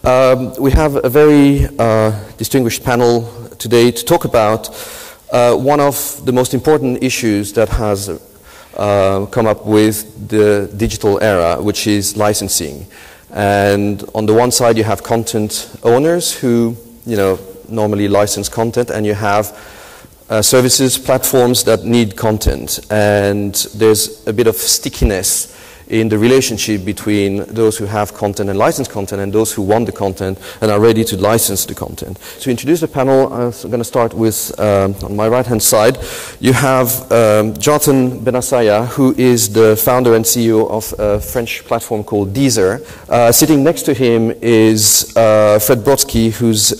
We have a very distinguished panel today to talk about one of the most important issues that has come up with the digital era, which is licensing. And on the one side, you have content owners who, normally license content, and you have services, platforms that need content. And there's a bit of stickiness in the relationship between those who have content and license content and those who want the content and are ready to license the content. To introduce the panel, I'm going to start with, on my right-hand side, you have Jonathan Benassaya, who is the founder and CEO of a French platform called Deezer. Sitting next to him is Fred Brodsky, who's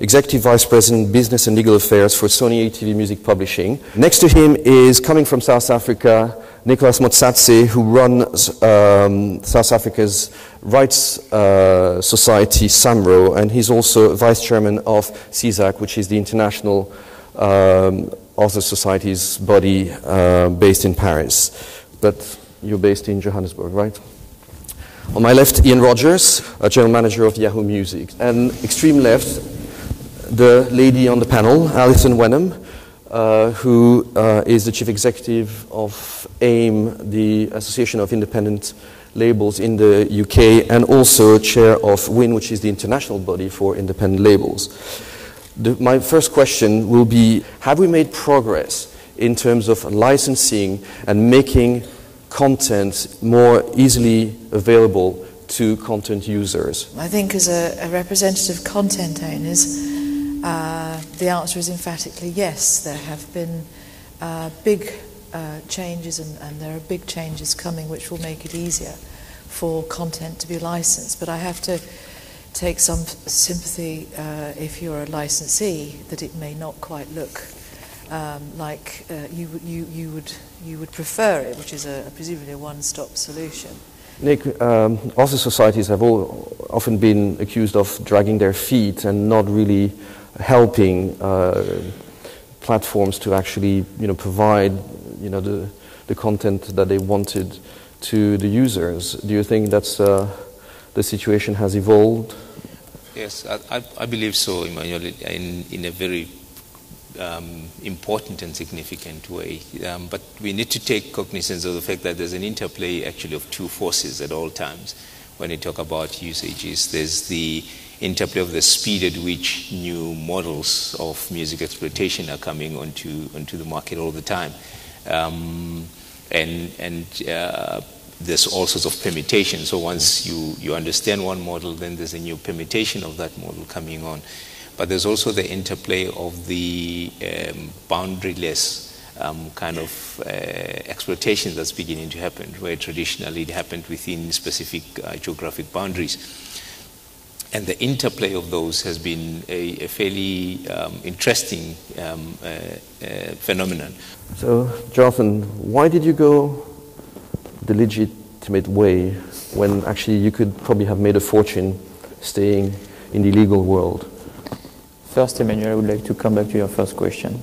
Executive Vice President, Business and Legal Affairs for Sony ATV Music Publishing. Next to him is, coming from South Africa, Nicholas Motsatse, who runs South Africa's rights society, SAMRO, and he's also vice chairman of CISAC, which is the international author society's body based in Paris. But you're based in Johannesburg, right? On my left, Ian Rogers, general manager of Yahoo Music. And extreme left, the lady on the panel, Alison Wenham, who is the chief executive of AIM, the Association of Independent Labels in the UK, and also chair of WIN, which is the international body for independent labels. My first question will be, have we made progress in terms of licensing and making content more easily available to content users? I think as a representative of content owners, the answer is emphatically yes. There have been big changes and there are big changes coming which will make it easier for content to be licensed. But I have to take some sympathy if you're a licensee that it may not quite look like you would prefer it, which is presumably a one-stop solution. Nick, author societies have often been accused of dragging their feet and not really helping platforms to actually, provide, the content that they wanted to the users. Do you think that's the situation has evolved? Yes, I believe so, Emmanuel, in a very important and significant way. But we need to take cognizance of the fact that there's an interplay actually of two forces at all times. When we talk about usages, there's the interplay of the speed at which new models of music exploitation are coming onto the market all the time. And there's all sorts of permutations. So once you understand one model, then there's a new permutation of that model coming on. But there's also the interplay of the boundaryless kind of exploitation that's beginning to happen, where traditionally it happened within specific geographic boundaries. And the interplay of those has been a fairly interesting phenomenon. So, Jonathan, why did you go the legitimate way when actually you could probably have made a fortune staying in the legal world? First, Emmanuel, I would like to come back to your first question.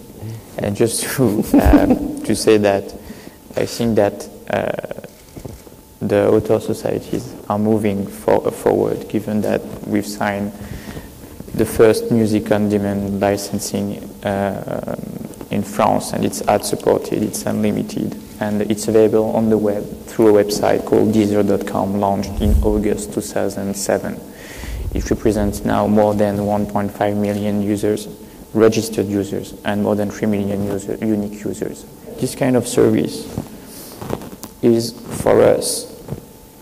And just to say that I think that the author societies are moving forward, given that we've signed the first music on demand licensing in France, and it's ad-supported, it's unlimited, and it's available on the web through a website called Deezer.com, launched in August 2007. It represents now more than 1.5 million users, registered users, and more than 3 million unique users. This kind of service is for us,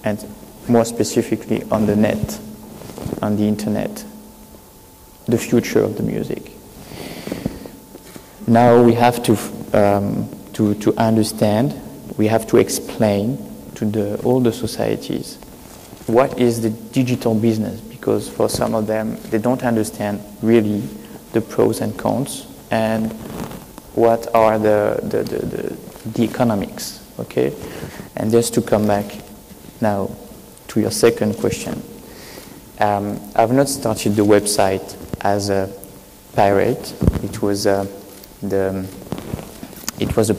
and more specifically on the net, on the internet, the future of the music. Now we have to understand, we have to explain to all the societies what is the digital business, because for some of them they don't understand really the pros and cons and what are the economics, okay? And just to come back now to your second question, I've not started the website as a pirate. It was a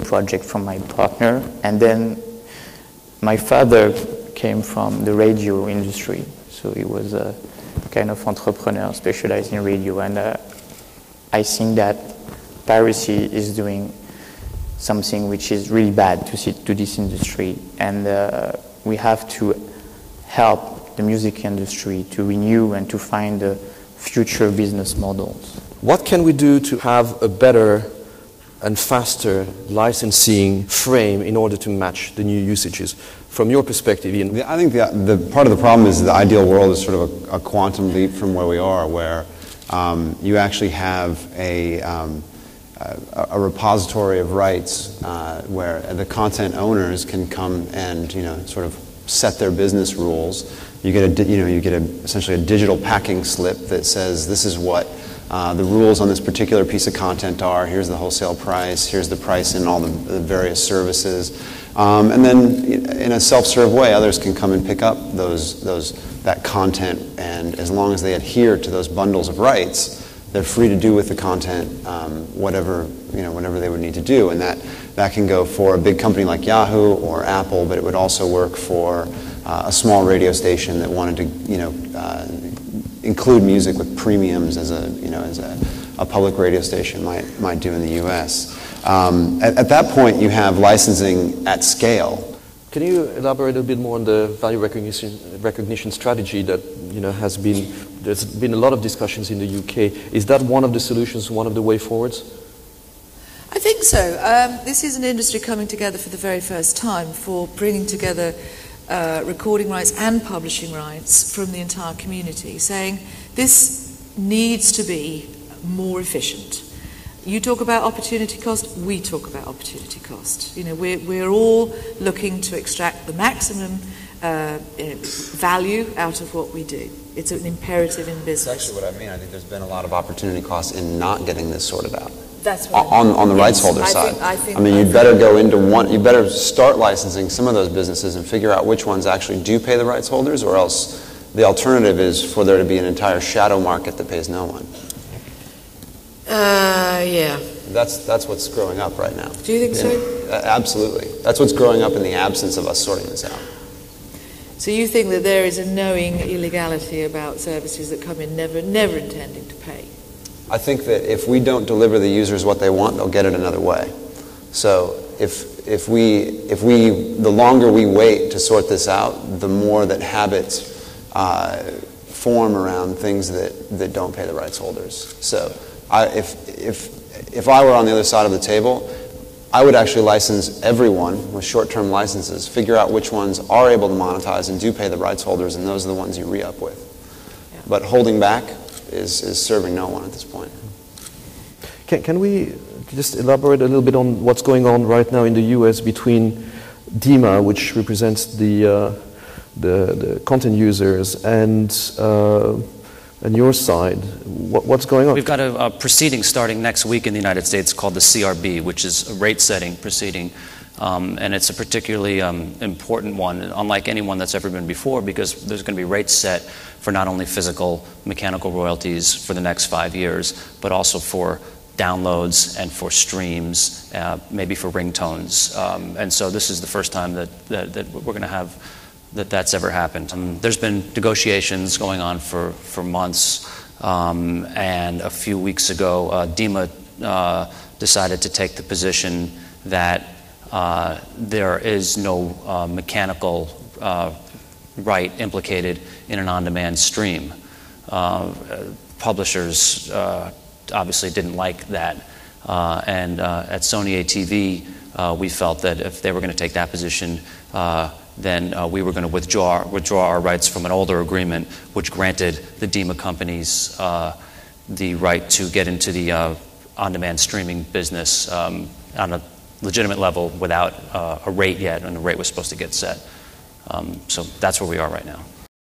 project from my partner, and then my father came from the radio industry, so he was kind of entrepreneur specialized in radio, and I think that piracy is doing something which is really bad to this industry, and we have to help the music industry to renew and to find future business models. What can we do to have a better and faster licensing frame in order to match the new usages? From your perspective, Ian? I think the part of the problem is the ideal world is sort of a quantum leap from where we are, where you actually have a repository of rights where the content owners can come and sort of set their business rules. You get essentially a digital packing slip that says this is what the rules on this particular piece of content are. Here's the wholesale price. Here's the price in all the various services. And then, in a self-serve way, others can come and pick up that content. And as long as they adhere to those bundles of rights, they're free to do with the content whatever they would need to do. And that can go for a big company like Yahoo or Apple, but it would also work for a small radio station that wanted to include music with premiums as a public radio station might do in the U.S. At that point, you have licensing at scale. Can you elaborate a bit more on the value recognition strategy that there's been a lot of discussions in the UK. Is that one of the solutions, one of the way forwards? I think so. This is an industry coming together for the very first time for bringing together recording rights and publishing rights from the entire community, saying this needs to be more efficient. You talk about opportunity cost, we talk about opportunity cost. We're all looking to extract the maximum value out of what we do. It's an imperative in business. That's actually what I mean. I think there's been a lot of opportunity costs in not getting this sorted out. That's what on the rights holder side. I mean, you'd better go into one. You better start licensing some of those businesses and figure out which ones actually do pay the rights holders, or else the alternative is for there to be an entire shadow market that pays no one. Yeah. That's what's growing up right now. Do you think so? Absolutely. That's what's growing up in the absence of us sorting this out. So you think that there is a knowing illegality about services that come in never intending to pay? I think that if we don't deliver the users what they want, they'll get it another way. So if the longer we wait to sort this out, the more that habits form around things that don't pay the rights holders. So if I were on the other side of the table, I would actually license everyone with short-term licenses, figure out which ones are able to monetize and do pay the rights holders, and those are the ones you re-up with. Yeah. But holding back is serving no one at this point. Can we just elaborate a little bit on what's going on right now in the US between Dima, which represents the content users, and your side? What's going on? We've got a proceeding starting next week in the United States called the CRB, which is a rate-setting proceeding. And it's a particularly important one, unlike any one that's ever been before, because there's going to be rates set for not only physical, mechanical royalties for the next 5 years, but also for downloads and for streams, maybe for ringtones. And so this is the first time that we're going to have that's ever happened. There's been negotiations going on for months, and a few weeks ago, Dima decided to take the position that there is no mechanical right implicated in an on-demand stream. Publishers obviously didn't like that, and at Sony ATV, we felt that if they were going to take that position, then we were going to withdraw our rights from an older agreement, which granted the Dima companies the right to get into the on-demand streaming business on a legitimate level without a rate yet, and the rate was supposed to get set. So that's where we are right now.